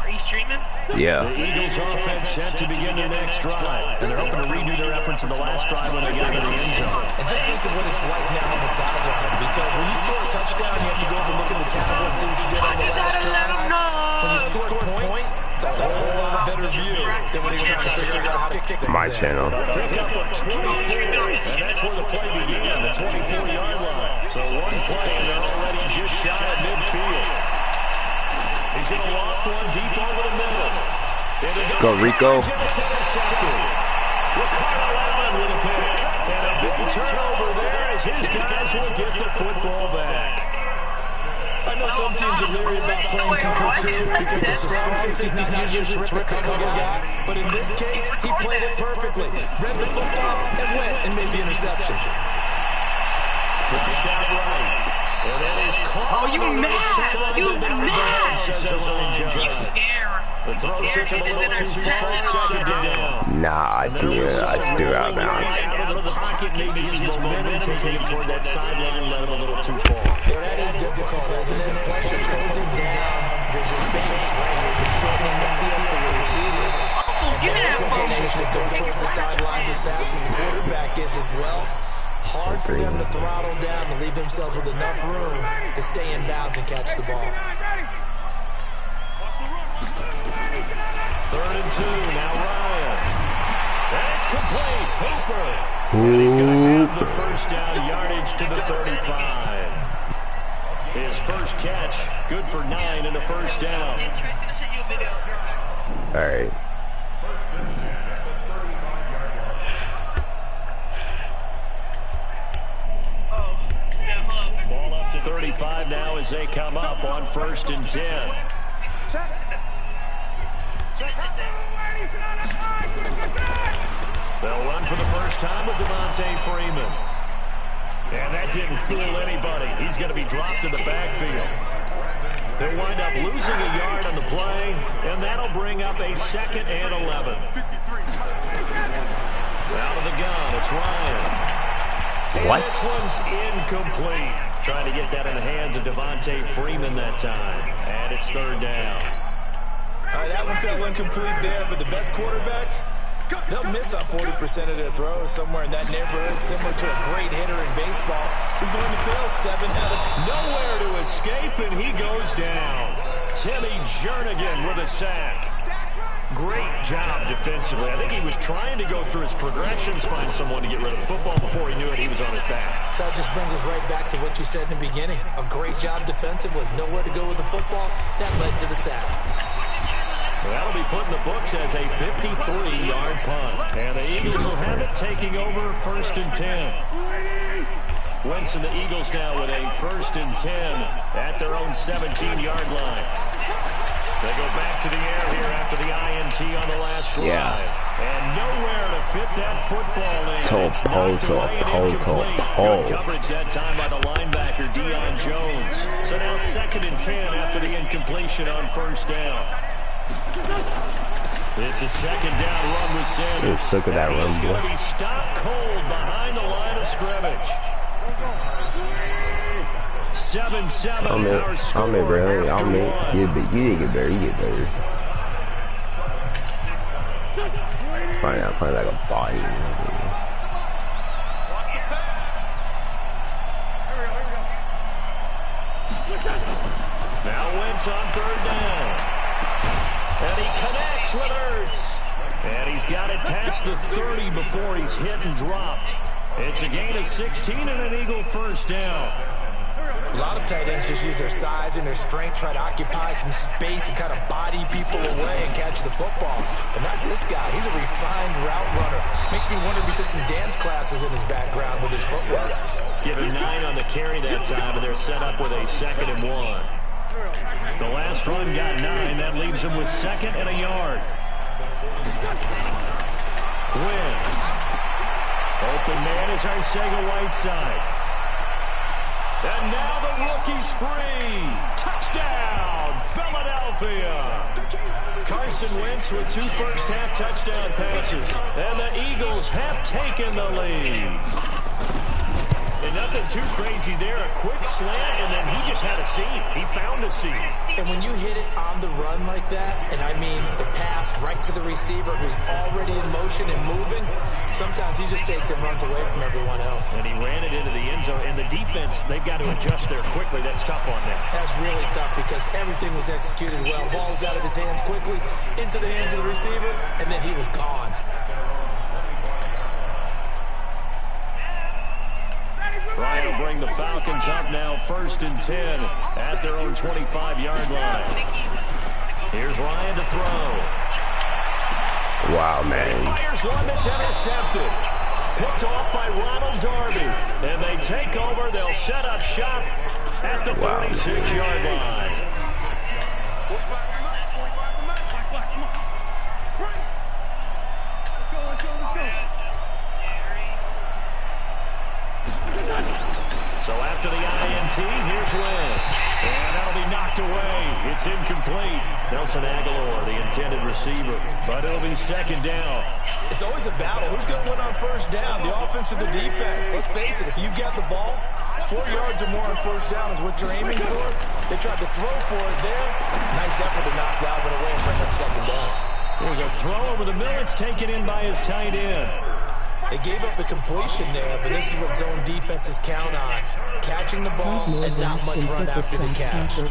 Are you streaming? Yeah. The Eagles offense set to begin their next drive. And they're hoping to redo their efforts in the last drive when they got to the end zone. And just think of what it's like now on the sideline. Because when you score a touchdown, you have to go up and look at the table and see what you did on the last drive. When you score points, it's a whole lot better view than when you're trying to figure out how to kick things. My channel. Pick up a 24, and that's where the play began, the 24-yard line. So one play, and they're already just shy of midfield. He's going to loft one deep over the middle. Go, Rico. Ricardo Allen with a pick. And a big turnover there as his guys will get the football back. I know some teams are leery about playing cover two because the strong safety's not usually a terrific cover guy. But in this case, he played it perfectly. Read the football and went and made the interception. Flushed out right. And that is Oh, you mad! You mad! You scared. The throw took him a little too far, second down. Nah, I still out of bounds. Out of the pocket, maybe his momentum taking him toward that sideline led him a little too far. Yeah, that is difficult, isn't it? Plus you're closing down your space, right? You're shortening the field for your receivers. Give me that motion. To go towards the sidelines as fast as the quarterback is as well. Hard for them to throttle down to leave themselves with enough room to stay in bounds and catch the ball. 3rd and 2, now Ryan. That's complete. Hooper. And he's going to have the first down yardage to the 35. His first catch, good for 9 and a first down. All right. Ball up to 35 now as they come up on 1st and 10. They'll run for the first time with Devontae Freeman. And that didn't fool anybody. He's going to be dropped in the backfield. They'll wind up losing a yard on the play, and that'll bring up a 2nd and 11. Out of the gun, it's Ryan. What? And this one's incomplete. Trying to get that in the hands of Devontae Freeman that time. And it's 3rd down. All right, that one fell incomplete there, but the best quarterbacks, they'll miss on 40% of their throws somewhere in that neighborhood, similar to a great hitter in baseball who's going to fail 7 out of... Nowhere to escape, and he goes down. Timmy Jernigan with a sack. Great job defensively. I think he was trying to go through his progressions, find someone to get rid of the football. Before he knew it, he was on his back. So that just brings us right back to what you said in the beginning. A great job defensively. Nowhere to go with the football. That led to the sack. That'll be put in the books as a 53-yard punt. And the Eagles will have it taking over 1st and 10. Wentz and the Eagles now with a 1st and 10 at their own 17-yard line. They go back to the air here after the INT on the last drive. Yeah. And nowhere to fit that football in. Good coverage that time by the linebacker, Deion Jones. So now 2nd and 10 after the incompletion on 1st down. It's a 2nd down run with Sanders. Look at that run, He's going to be stopped cold behind the line of scrimmage. 7-7 our score. You did get better. You get better. Playing like a body. Now Wentz on 3rd down. And he connects with Ertz. And he's got it past the 30 before he's hit and dropped. It's a gain of 16 and an Eagle first down. A lot of tight ends just use their size and their strength, try to occupy some space and kind of body people away and catch the football. But not this guy. He's a refined route runner. Makes me wonder if he took some dance classes in his background with his footwork. Given 9 on the carry that time, and they're set up with a 2nd and 1. The last run got 9. That leaves him with 2nd and a yard. Wentz. Open man is Arcega-Whiteside. And now the rookie's free. Touchdown, Philadelphia. Carson Wentz with 2 first-half touchdown passes. And the Eagles have taken the lead. And nothing too crazy there. A quick slant, and then he just had a seam. He found a seam. And when you hit it on the run like that, and I mean the pass right to the receiver who's already in motion and moving, sometimes he just takes and runs away from everyone else. And he ran it into the end zone. And the defense, they've got to adjust there quickly. That's tough on them. That's really tough because everything was executed well. Ball was out of his hands quickly, into the hands of the receiver, and then he was gone. Ryan will bring the Falcons up now, 1st and 10 at their own 25-yard line. Here's Ryan to throw. Wow, man. He fires one that's intercepted. Picked off by Ronald Darby. And they take over. They'll set up shop at the 46-yard line. So after the INT, here's Wentz. And that'll be knocked away. It's incomplete. Nelson Aguilar, the intended receiver. But it'll be 2nd down. It's always a battle. Who's going to win on 1st down, the offense or the defense? Let's face it, if you've got the ball, 4 yards or more on 1st down is what you're aiming for. They tried to throw for it there. Nice effort to knock Galvin away and bring up 2nd down. There's a throw over the middle. It's taken in by his tight end. They gave up the completion there, but this is what zone defenses count on. Catching the ball and not much run after the catch. The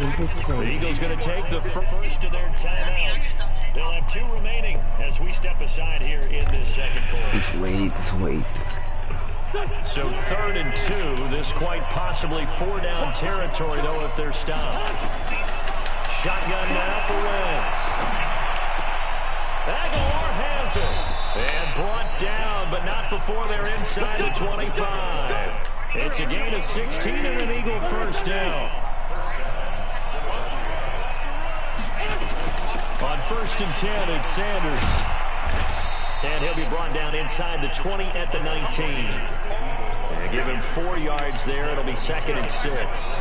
Eagles going to take the first of their timeouts. They'll have 2 remaining as we step aside here in this 2nd quarter. Just wait. So 3rd and 2. This quite possibly 4-down territory, though, if they're stopped. Shotgun now for Wentz. Aguilar has it. And brought down, but not before they're inside the 25. It's a gain of 16 and an Eagle 1st down. On 1st and 10, it's Sanders. And he'll be brought down inside the 20 at the 19. And give him 4 yards there. It'll be 2nd and 6.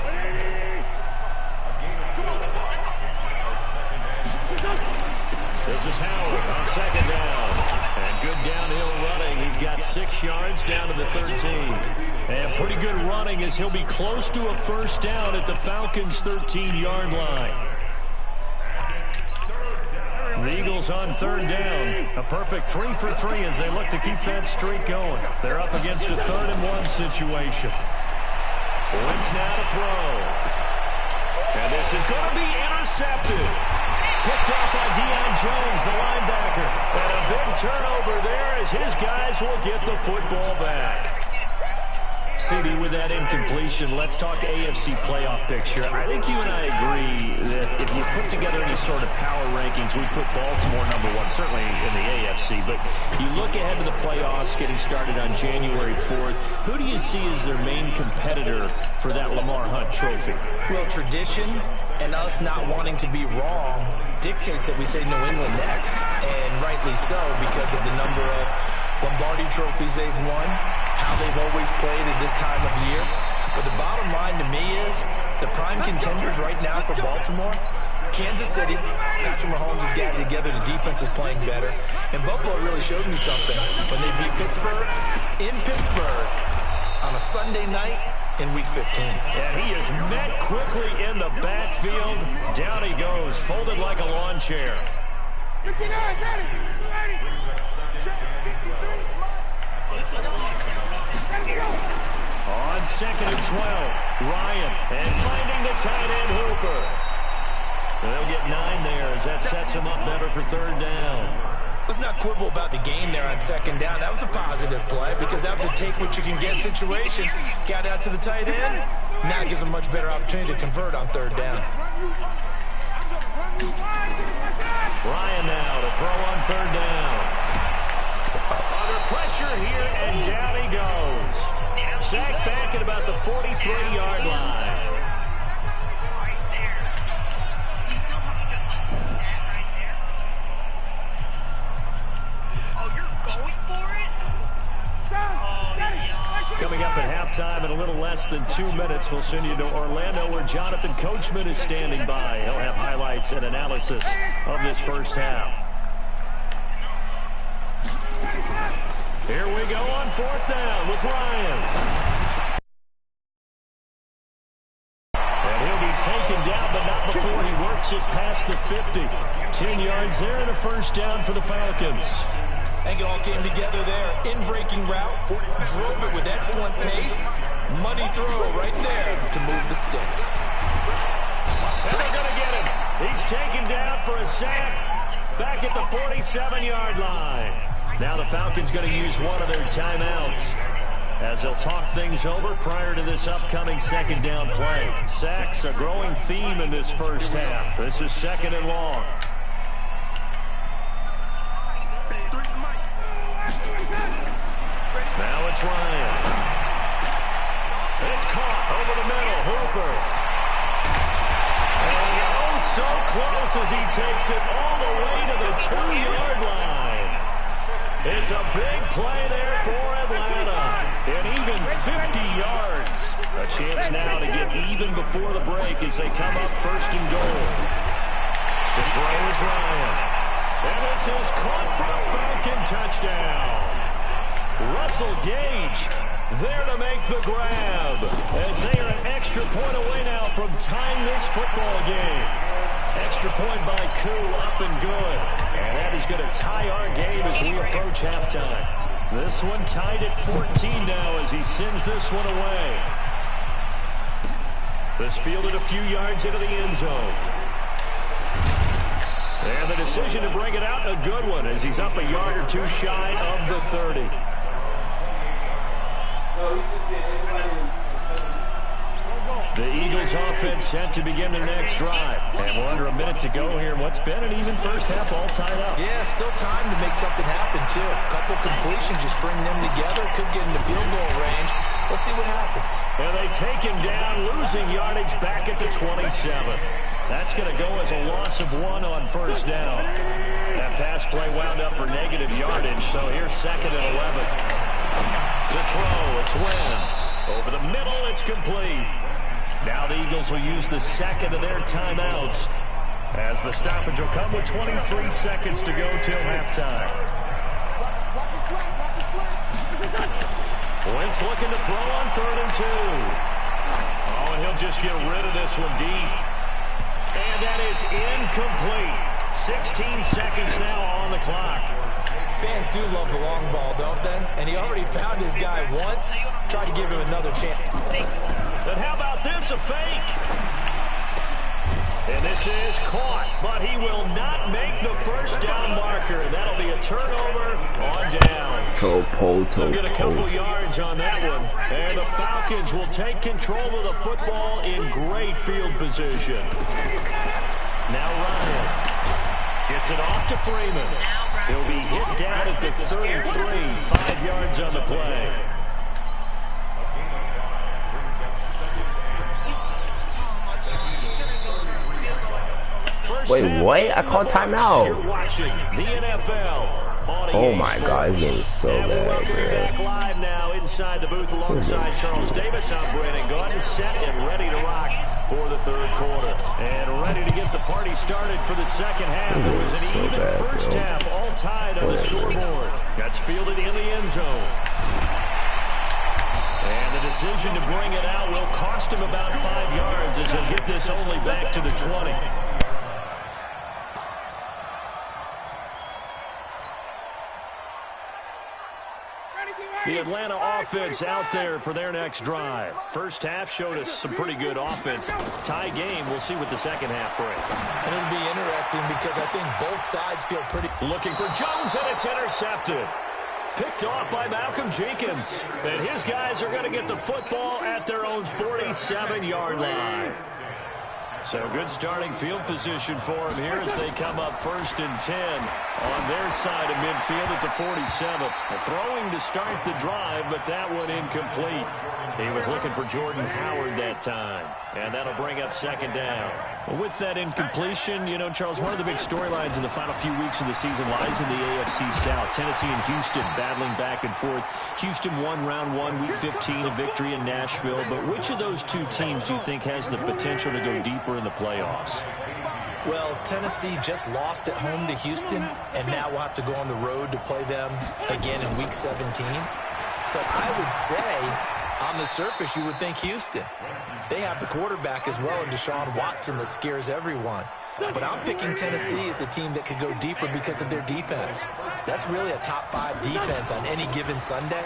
This is Howard on 2nd down. And good downhill running. He's got 6 yards down to the 13. And pretty good running as he'll be close to a 1st down at the Falcons' 13-yard line. The Eagles on 3rd down. A perfect 3 for 3 as they look to keep that streak going. They're up against a 3rd and 1 situation. Wentz now to throw. And this is going to be intercepted. Picked off by Deion Jones, the linebacker. And a big turnover there as his guys will get the football back. CD, with that incompletion, let's talk AFC playoff picture. I think you and I agree that if you put together any sort of power rankings, we put Baltimore #1, certainly in the AFC. But you look ahead to the playoffs getting started on January 4th. Who do you see as their main competitor for that Lamar Hunt trophy? Well, tradition and us not wanting to be wrong dictates that we say New England next. And rightly so, because of the number of Lombardi trophies they've won, how they've always played at this time of year. But the bottom line to me is the prime contenders right now for Baltimore, Kansas City. Patrick Mahomes has got it together. The defense is playing better. And Buffalo really showed me something when they beat Pittsburgh in Pittsburgh on a Sunday night in Week 15. And he is met quickly in the backfield. Down he goes, folded like a lawn chair. On 2nd and 12, Ryan, and finding the tight end Hooper. They'll get 9 there as that sets him up better for 3rd down. Let's not quibble about the gain there on 2nd down. That was a positive play because that was a take-what-you-can-get situation. Got out to the tight end. Now it gives him a much better opportunity to convert on 3rd down. Ryan now to throw on 3rd down. Under pressure here, and down he goes. Sacked back at about the 43-yard line. Coming up at halftime in a little less than 2 minutes, we'll send you to Orlando where Jonathan Coachman is standing by. He'll have highlights and analysis of this first half. Here we go on 4th down with Ryan. gets it past the 50. 10 yards there and a first down for the Falcons. I think it all came together there. In-breaking route, drove it with excellent pace. Money throw right there to move the sticks. And they're going to get him. He's taken down for a sack back at the 47-yard line. Now the Falcons going to use one of their timeouts as they'll talk things over prior to this upcoming second down play. Sacks, a growing theme in this first half. This is second and long. Now it's Ryan. It's caught over the middle. Hooper. And oh, so close as he takes it all the way to the 2-yard line. It's a big play there for Atlanta. And even 50 yards. A chance now to get even before the break as they come up first and goal. To throw is Ryan. And this is caught for a Falcon touchdown. Russell Gage there to make the grab as they are an extra point away now from tying this football game. Extra point by Koo, up and good. And that is going to tie our game as we approach halftime. This one tied at 14 now as he sends this one away. This fielded a few yards into the end zone. And the decision to bring it out, a good one, as he's up a yard or two shy of the 30. The Eagles offense set to begin their next drive. And we're under a minute to go here. What's been an even first half, all tied up. Yeah, still time to make something happen, too. A couple completions, you string them together. Could get into field goal range. We'll see what happens. And they take him down, losing yardage back at the 27. That's going to go as a loss of 1 on first down. That pass play wound up for negative yardage, so here's second and 11. To throw, it's Wentz. Over the middle, it's complete. Now the Eagles will use the second of their timeouts as the stoppage will come with 23 seconds to go till halftime. Wentz looking to throw on 3rd and 2. Oh, and he'll just get rid of this one deep. And that is incomplete. 16 seconds now on the clock. Fans do love the long ball, don't they? And he already found his guy once. Tried to give him another chance. But how about this, a fake? And this is caught, but he will not make the first down marker. That'll be a turnover on down. They'll get a couple yards on that one. And the Falcons will take control of the football in great field position. Now Ryan gets it off to Freeman. He'll be hit down at the 33, 5 yards on the play. Wait, what? I called timeout. You're watching the NFL. Oh my God, this game is so bad, We're back live now inside the booth alongside Charles Davis. I'm Brandon Gordon, set and ready to rock for the third quarter. And ready to get the party started for the second half. It was an even first half, all tied on the scoreboard. That's fielded in the end zone. And the decision to bring it out will cost him about 5 yards as he'll get this only back to the 20. The Atlanta offense out there for their next drive. First half showed us some pretty good offense. Tie game. We'll see what the second half brings. And it'll be interesting because I think both sides feel pretty... Looking for Jones, and it's intercepted. Picked off by Malcolm Jenkins. And his guys are going to get the football at their own 47-yard line. So good starting field position for him here as they come up 1st and 10 on their side of midfield at the 47. Throwing to start the drive, but that one incomplete. He was looking for Jordan Howard that time, and that'll bring up second down. Well, with that incompletion, you know, Charles, one of the big storylines in the final few weeks of the season lies in the AFC South. Tennessee and Houston battling back and forth. Houston won round 1, week 15, a victory in Nashville. But which of those two teams do you think has the potential to go deeper in the playoffs? Well, Tennessee just lost at home to Houston, and now we'll have to go on the road to play them again in week 17. So I would say, on the surface, you would think Houston. They have the quarterback as well in Deshaun Watson that scares everyone. But I'm picking Tennessee as the team that could go deeper because of their defense. That's really a top 5 defense on any given Sunday.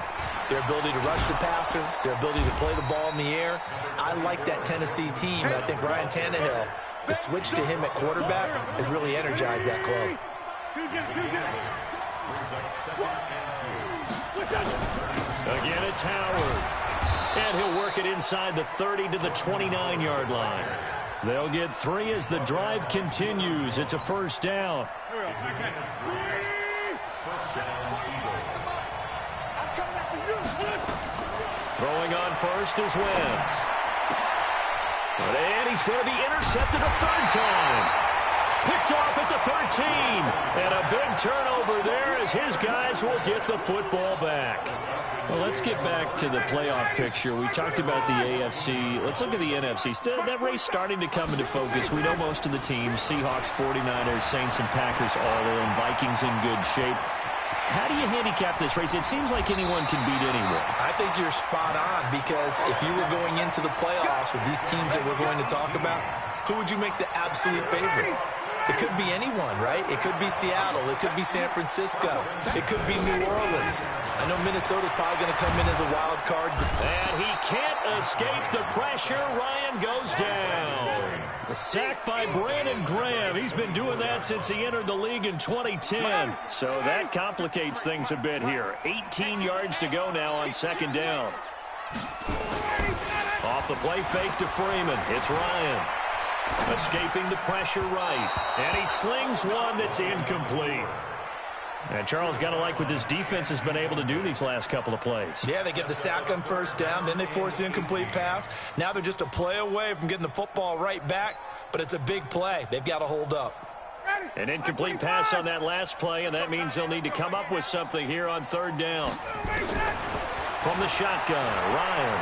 Their ability to rush the passer, their ability to play the ball in the air. I like that Tennessee team, and I think Ryan Tannehill, the switch to him at quarterback, has really energized that club. Again, it's Howard. And he'll work it inside the 30 to the 29-yard line. They'll get 3 as the drive continues. It's a first down. Throwing on first is Wentz. And he's going to be intercepted a third time. Picked off at the 13. And a big turnover there as his guys will get the football back. Well, let's get back to the playoff picture. We talked about the AFC. Let's look at the NFC. That race starting to come into focus. We know most of the teams, Seahawks, 49ers, Saints, and Packers all in. Vikings in good shape. How do you handicap this race? It seems like anyone can beat anyone. I think you're spot on, because if you were going into the playoffs with these teams that we're going to talk about, who would you make the absolute favorite? It could be anyone, right? It could be Seattle. It could be San Francisco. It could be New Orleans. I know Minnesota's probably going to come in as a wild card. And he can't escape the pressure. Ryan goes down. A sack by Brandon Graham. He's been doing that since he entered the league in 2010. So that complicates things a bit here. 18 yards to go now on second down. Off the play fake to Freeman. It's Ryan. Escaping the pressure right. And he slings one that's incomplete. And Charles, got to like what this defense has been able to do these last couple of plays. Yeah, they get the sack on first down, then they force the incomplete pass. Now they're just a play away from getting the football right back, but it's a big play. They've got to hold up. An incomplete pass on that last play, and that means they'll need to come up with something here on third down. From the shotgun, Ryan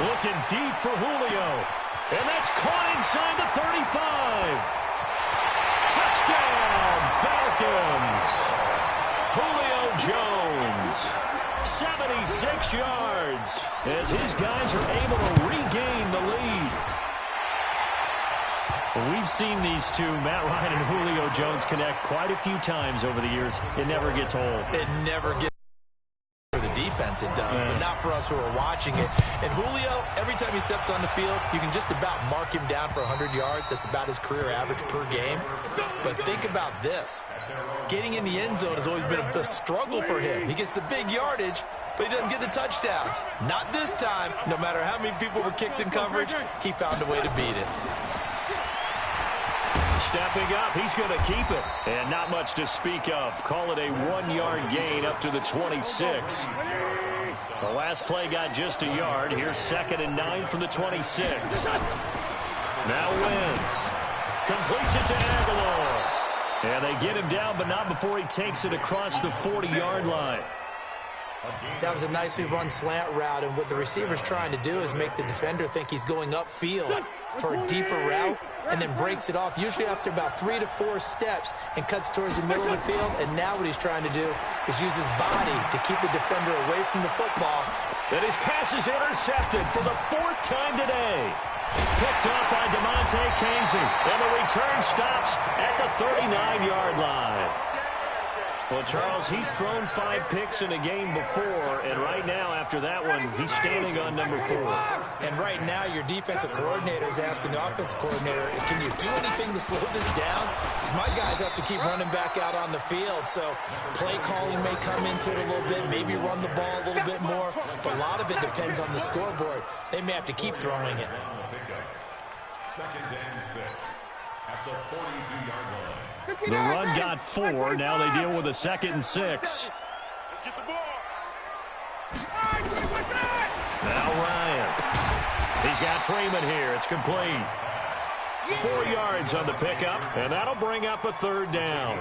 looking deep for Julio. And that's caught inside the 35. Touchdown, Falcons. Julio Jones, 76 yards, as his guys are able to regain the lead. We've seen these two, Matt Ryan and Julio Jones, connect quite a few times over the years. It never gets old. It never gets for the defense, it does, but not for us who are watching it. And Julio, every time he steps on the field, you can just about mark him down for 100 yards. That's about his career average per game. But think about this. Getting in the end zone has always been a struggle for him. He gets the big yardage, but he doesn't get the touchdowns. Not this time. No matter how many people were kicked in coverage, he found a way to beat it. Stepping up, he's going to keep it. And not much to speak of. Call it a 1-yard gain up to the 26. The last play got just a yard. Here's 2nd and 9 from the 26. Now Wentz completes it to Aguilar. And they get him down, but not before he takes it across the 40-yard line. That was a nicely run slant route, and what the receiver's trying to do is make the defender think he's going upfield for a deeper route, and then breaks it off, usually after about 3 to 4 steps, and cuts towards the middle of the field. And now what he's trying to do is use his body to keep the defender away from the football. And his pass is intercepted for the 4th time today. Picked up by DeMonte Casey, and the return stops at the 39-yard line. Well, Charles, he's thrown 5 picks in a game before, and right now, after that one, he's standing on number 4. And right now, your defensive coordinator is asking the offensive coordinator, can you do anything to slow this down? Because my guys have to keep running back out on the field, so play calling may come into it a little bit, maybe run the ball a little bit more, but a lot of it depends on the scoreboard. They may have to keep throwing it. 2nd and 6 at the 42-yard line. The run got 4. Now they deal with a 2nd and 6. Get the ball. Now Ryan. He's got Freeman here. It's complete. 4 yards on the pickup, and that'll bring up a 3rd down.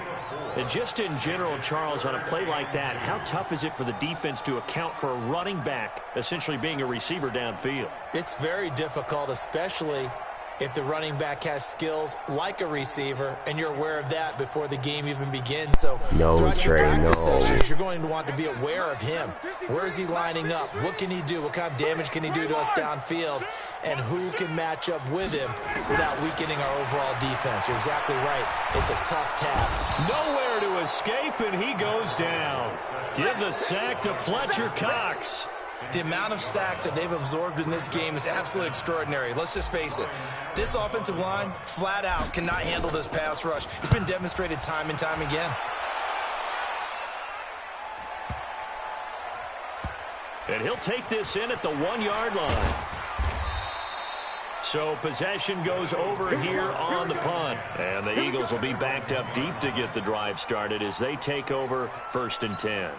And just in general, Charles, on a play like that, how tough is it for the defense to account for a running back essentially being a receiver downfield? It's very difficult, especially if the running back has skills like a receiver, and you're aware of that before the game even begins. So throughout your practice sessions, you're going to want to be aware of him. Where is he lining up? What can he do? What kind of damage can he do to us downfield? And who can match up with him without weakening our overall defense? You're exactly right. It's a tough task. Nowhere to escape, and he goes down. Give the sack to Fletcher Cox. The amount of sacks that they've absorbed in this game is absolutely extraordinary. Let's just face it. This offensive line, flat out, cannot handle this pass rush. It's been demonstrated time and time again. And he'll take this in at the 1-yard line. So possession goes over here on the punt. And the Eagles will be backed up deep to get the drive started as they take over 1st and 10.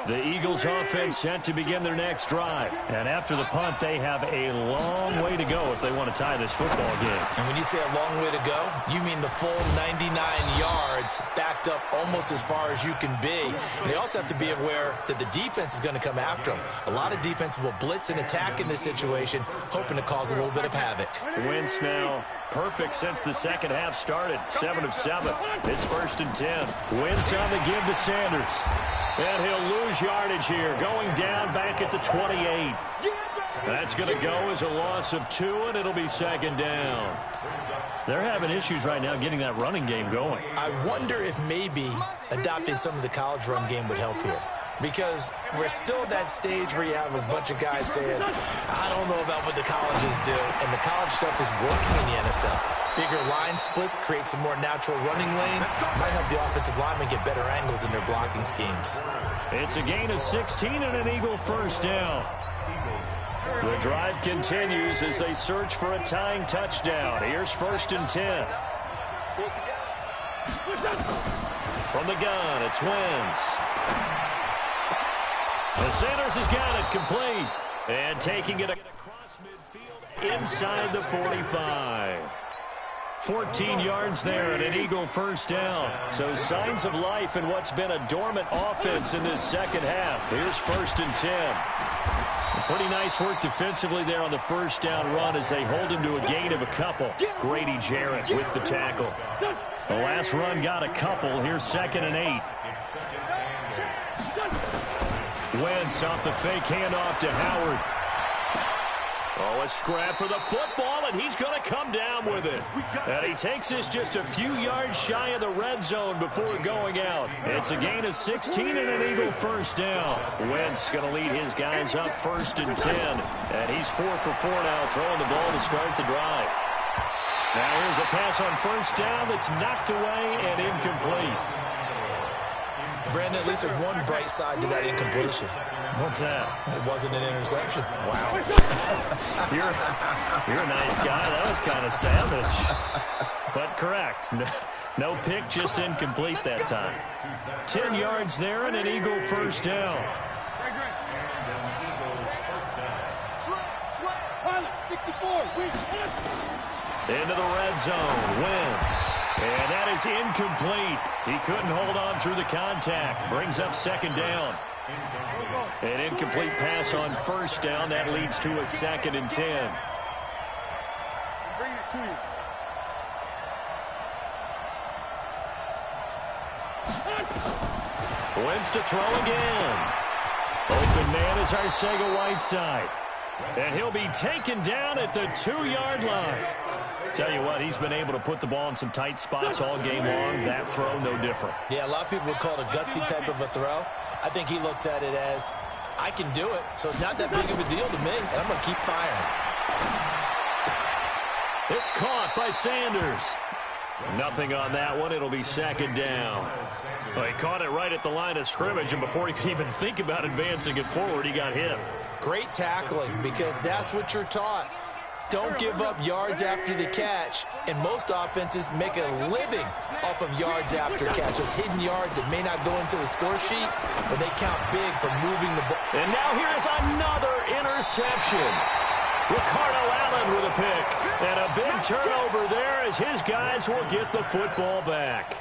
The Eagles offense set to begin their next drive. And after the punt, they have a long way to go if they want to tie this football game. And when you say a long way to go, you mean the full 99 yards backed up almost as far as you can be. And they also have to be aware that the defense is going to come after them. A lot of defense will blitz and attack in this situation, hoping to cause a little bit of havoc. Wentz now perfect since the second half started. 7 of 7. It's 1st and 10. Wentz on the give to Sanders. And he'll lose yardage here, going down back at the 28. That's going to go as a loss of 2, and it'll be 2nd down. They're having issues right now getting that running game going. I wonder if maybe adopting some of the college run game would help here. Because we're still at that stage where you have a bunch of guys saying, I don't know about what the colleges do. And the college stuff is working in the NFL. Bigger line splits create some more natural running lanes. Might help the offensive linemen get better angles in their blocking schemes. It's a gain of 16 and an Eagle 1st down. The drive continues as they search for a tying touchdown. Here's 1st and 10. From the gun, it's Wentz. And Sanders has got it complete. And taking it across midfield inside the 45. 14 yards there and an Eagle 1st down. So signs of life in what's been a dormant offense in this second half. Here's 1st and 10. Pretty nice work defensively there on the 1st down run as they hold him to a gain of a couple. Grady Jarrett with the tackle. The last run got a couple. Here's 2nd and 8. Wentz off the fake handoff to Howard. Oh, a scrap for the football, and he's going to come down with it. And he takes this just a few yards shy of the red zone before going out. It's a gain of 16 and an Eagle 1st down. Wentz going to lead his guys up 1st and 10. And he's 4 for 4 now, throwing the ball to start the drive. Now here's a pass on 1st down that's knocked away and incomplete. Brandon, at least there's one bright side to that incompletion. What's that? It wasn't an interception. Wow. You're a nice guy. That was kind of savage. But correct. No pick, just incomplete that time. 10 yards there and an Eagle 1st down. Into the red zone. Wentz. And that is incomplete. He couldn't hold on through the contact. Brings up 2nd down. An incomplete pass on 1st down. That leads to a 2nd and 10. Wentz to throw again. Open man is Arcega-Whiteside. And he'll be taken down at the 2-yard line. Tell you what, he's been able to put the ball in some tight spots all game long. That throw, no different. Yeah, a lot of people would call it a gutsy type of a throw. I think he looks at it as, I can do it, so it's not that big of a deal to me, and I'm going to keep firing. It's caught by Sanders. Nothing on that one. It'll be 2nd down. Well, he caught it right at the line of scrimmage, and before he could even think about advancing it forward, he got hit. Great tackling, because that's what you're taught. Don't give up yards after the catch, and most offenses make a living off of yards after catch. Those hidden yards that may not go into the score sheet, but they count big for moving the ball. And now here's another interception. Ricardo Allen with a pick. And a big turnover there as his guys will get the football back.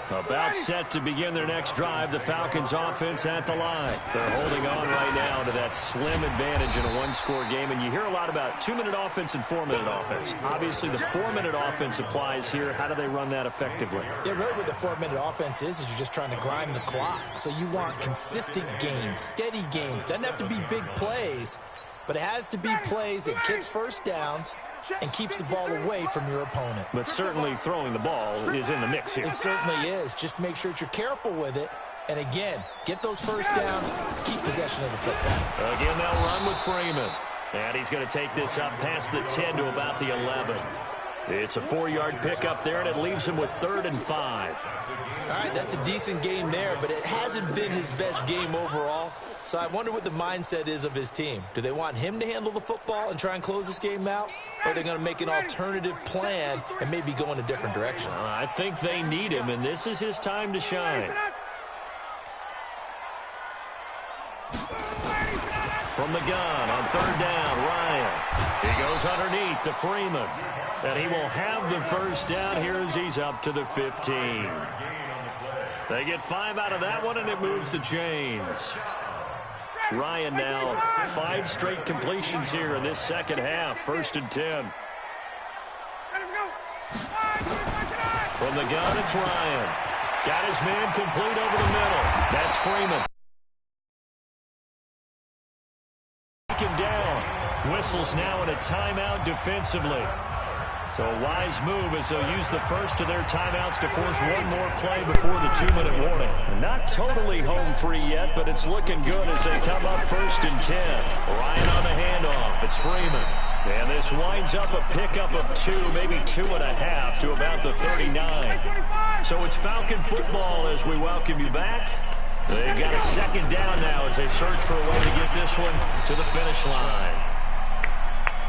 About set to begin their next drive. The Falcons offense at the line. They're holding on right now to that slim advantage in a one-score game. And you hear a lot about 2-minute offense and 4-minute offense. Obviously, the 4-minute offense applies here. How do they run that effectively? Yeah, really what the 4-minute offense is you're just trying to grind the clock. So you want consistent gains, steady gains. Doesn't have to be big plays, but it has to be plays that gets first downs and keeps the ball away from your opponent. But certainly throwing the ball is in the mix here. It certainly is. Just make sure that you're careful with it. And again, get those first downs, keep possession of the football. Again, they'll run with Freeman. And he's going to take this up past the 10 to about the 11. It's a 4-yard pickup there, and it leaves him with 3rd and 5. All right, that's a decent game there, but it hasn't been his best game overall. So I wonder what the mindset is of his team. Do they want him to handle the football and try and close this game out? Or are they going to make an alternative plan and maybe go in a different direction? I think they need him, and this is his time to shine. From the gun on 3rd down, Ryan. He goes underneath to Freeman. And he will have the first down here as he's up to the 15. They get 5 out of that one, and it moves the chains. Ryan now 5 straight completions here in this second half. 1st and 10. From the gun, it's Ryan. Got his man complete over the middle. That's Freeman. Take him down. Whistles now in a timeout defensively. So a wise move as they'll use the first of their timeouts to force one more play before the 2-minute warning. Not totally home free yet, but it's looking good as they come up 1st and 10. Ryan on the handoff. It's Freeman. And this winds up a pickup of 2, maybe 2.5 to about the 39. So it's Falcon football as we welcome you back. They've got a 2nd down now as they search for a way to get this one to the finish line.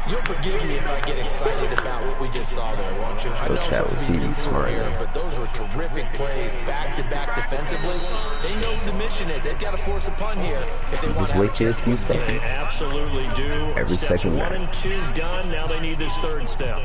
You'll forgive me if I get excited about what we just saw there, won't you? I know it's a neutral here, but those were terrific plays, back-to-back defensively. They know what the mission is. They've got to force a punt here if they want to have a chance to win the game. They absolutely do. Every Steps second 1 and 2 done. Now they need this 3rd step.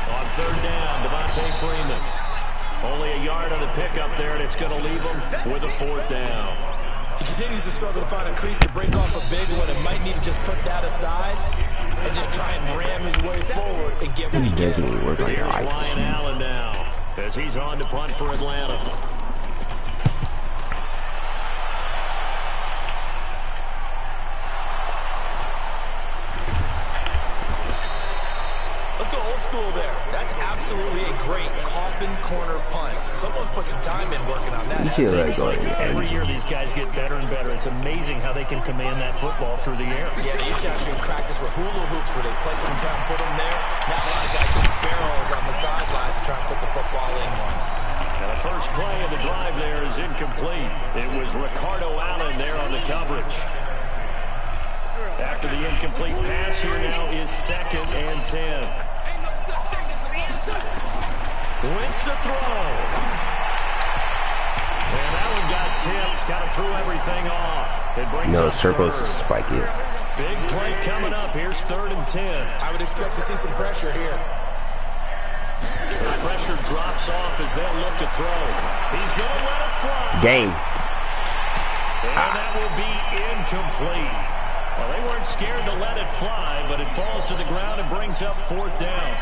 On 3rd down, Freeman. Only a yard on the pickup there, and it's going to leave him with a 4th down. He continues to struggle to find a crease to break off a big one and might need to just put that aside and just try and ram his way forward and get what he can. Here's Ryan Allen now as he's on to punt for Atlanta. School there. That's absolutely a great coffin corner punt. Someone's put some time in working on that. Every year these guys get better and better. It's amazing how they can command that football through the air. Yeah, they used to actually practice with hula hoops where they place them and try and put them there. Now a lot of guys just barrels on the sidelines to try and put the football in one. Now the first play of the drive there is incomplete. It was Ricardo Allen there on the coverage. After the incomplete pass, here now is 2nd and 10. Wins to throw. And that one got tipped. Got to throw everything off. It brings circles to spike it. Big play coming up. Here's 3rd and 10. I would expect to see some pressure here. The pressure drops off as they'll look to throw. He's going to let it fly. Game. And that will be incomplete. Well, they weren't scared to let it fly, but it falls to the ground and brings up 4th down.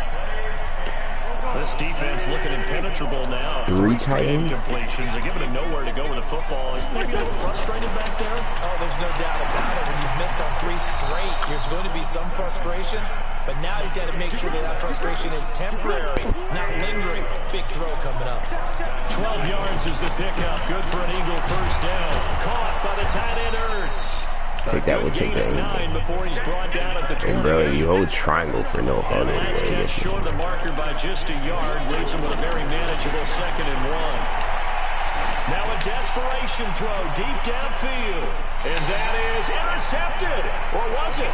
This defense looking impenetrable now. 3 tight ends. Completions. They're giving it nowhere to go with the football. Maybe a little frustrated back there. Oh, there's no doubt about it. When you've missed on 3 straight, there's going to be some frustration. But now he's got to make sure that frustration is temporary, not lingering. Big throw coming up. 12 yards is the pickup. Good for an Eagle 1st down. Caught by the tight end Ertz. Take that, we'll take that. 9 before he's brought down at the 20. And bro, you hold triangle for no hard anyway. Last catch short of the marker by just a yard. Leaves him with a very manageable 2nd and 1. Now a desperation throw deep downfield. And that is intercepted. Or was it?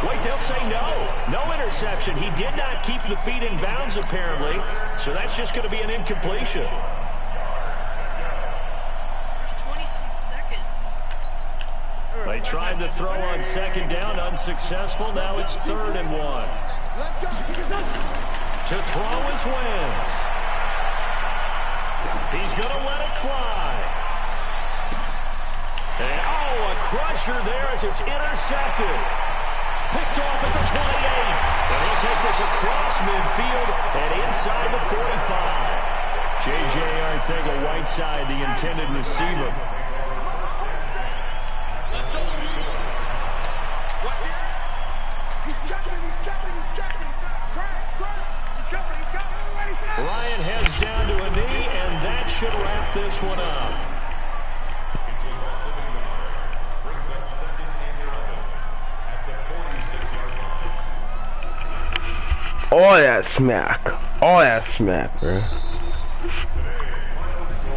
Wait, they'll say no. No interception. He did not keep the feet in bounds, apparently. So that's just going to be an incompletion. There's 26 seconds. They tried to throw on second down, unsuccessful. Now it's 3rd and 1. To throw is Wentz. He's going to let it fly. And, a crusher there as it's intercepted. Picked off at the 28. And he'll take this across midfield and inside the 45. J.J. Arcega-Whiteside, the intended receiver. Ryan heads down to a knee, and that should wrap this one up. Brings up 2nd and 11 at the 46-yard line. All that smack. All that smack, bro.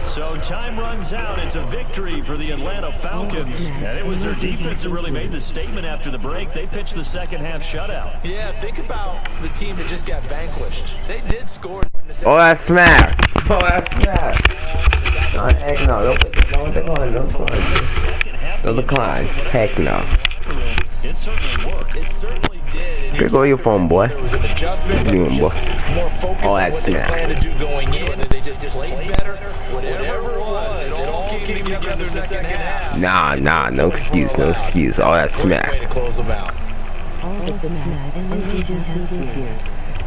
So time runs out. It's a victory for the Atlanta Falcons. And it was their defense that really made the statement after the break. They pitched the second half shutout. Yeah, think about the team that just got vanquished. They did score. All that smack. All that smack. No, heck no. Don't decline. Don't decline. Heck no. It certainly worked. It certainly did. Pick up your phone, boy. There was an adjustment. What are you doing, boy? More focus All on that what they smack. planned to do going in. Whether they just played better, whatever it was, it all came together in the second half. Nah, no excuse, no excuse. All that Great smack. way to close them out.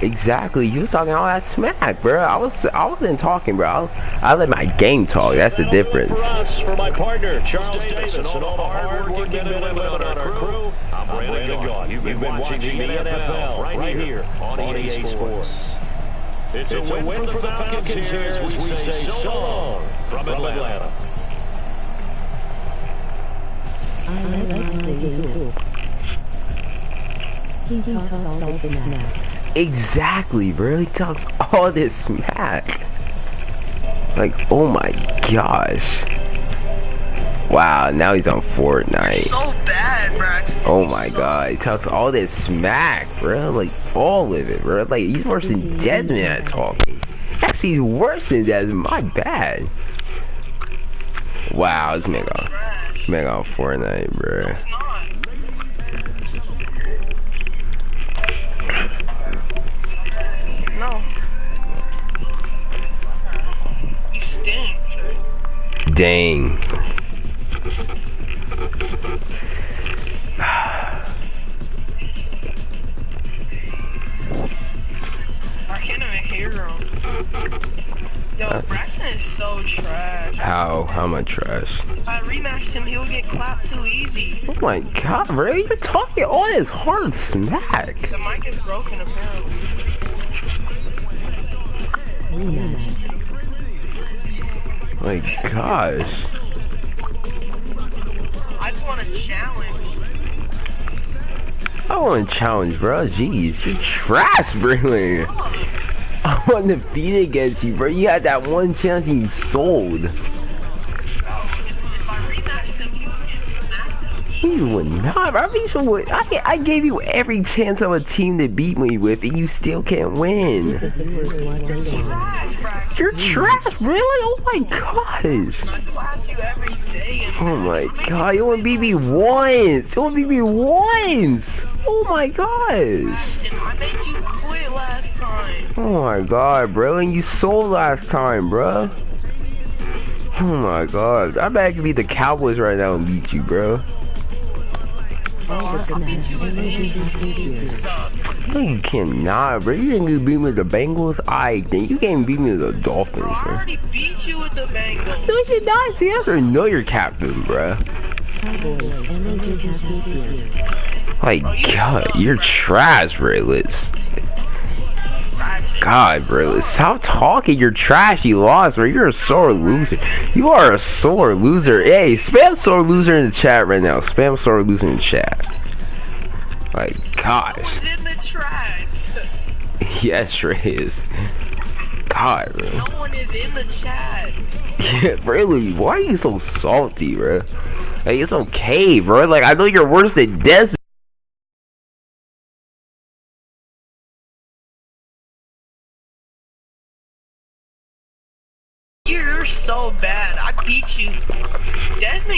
Exactly, you was talking all that smack, bro. I wasn't talking, bro. I let my game talk. That's the difference. For us, for my partner, Charles Davis, and all the hard-working men and women on our crew, I'm Brandon Gaughan. You've been watching the NFL right here on EA Sports. It's a win for the Falcons here as we say so long from Atlanta. Exactly, bro. He talks all this smack. Like, oh my gosh. Wow, now he's on Fortnite. So bad, Braxton. Oh my god, he talks all this smack, bro. Like, all of it, bro. Like, he's worse than Desmond at talking. Actually, he's worse than Desmond. My bad. Wow, this man on Fortnite, bro. It's not. No. You stink. Dang. I can't even hear him. Yo, Braxton is so trash. How am I trash? If I rematched him, he would get clapped too easy. Oh my god, bro. You're talking all this hard smack. The mic is broken, apparently. My gosh. I just want to challenge. I want to challenge, bro. Jeez, you're trash, Brinley. I'm undefeated against you, bro. You had that one chance and you sold. If I rematched him, he would get smacked. You would not, bro. I gave you every chance of a team to beat me with, and you still can't win. Trash, Braxton. You're trash, really? Oh my gosh. I clap you every day. Oh my god, you wanna beat me once! You wanna beat me once! Oh my gosh! Braxton, I made you quit last time. Oh my god, bro, and you sold last time, bro. Oh my god, I bet I could beat the Cowboys right now and beat you, bro. I'll beat you with any team. You suck. No, you cannot, bro. You didn't beat me with the Bengals? I think you can't beat me with the Dolphins, Bro, I bro. already beat you with the Bengals. No, you not. See, I have to know your captain, bro. Like, god, you're trash, bro. Braxton, God, bro, stop talking. You're trash. You lost, bro. You're a sore loser. You are a sore loser. Hey, spam sore loser in the chat right now. Spam sore loser in the chat. Like, gosh. Who's in the tracks? Yes, sure is. God, bro. No one is in the chat. Yeah, really. Why are you so salty, bro? Like, it's okay, bro. Like, I know you're worse than Desmond. You're so bad. I beat you. Desmond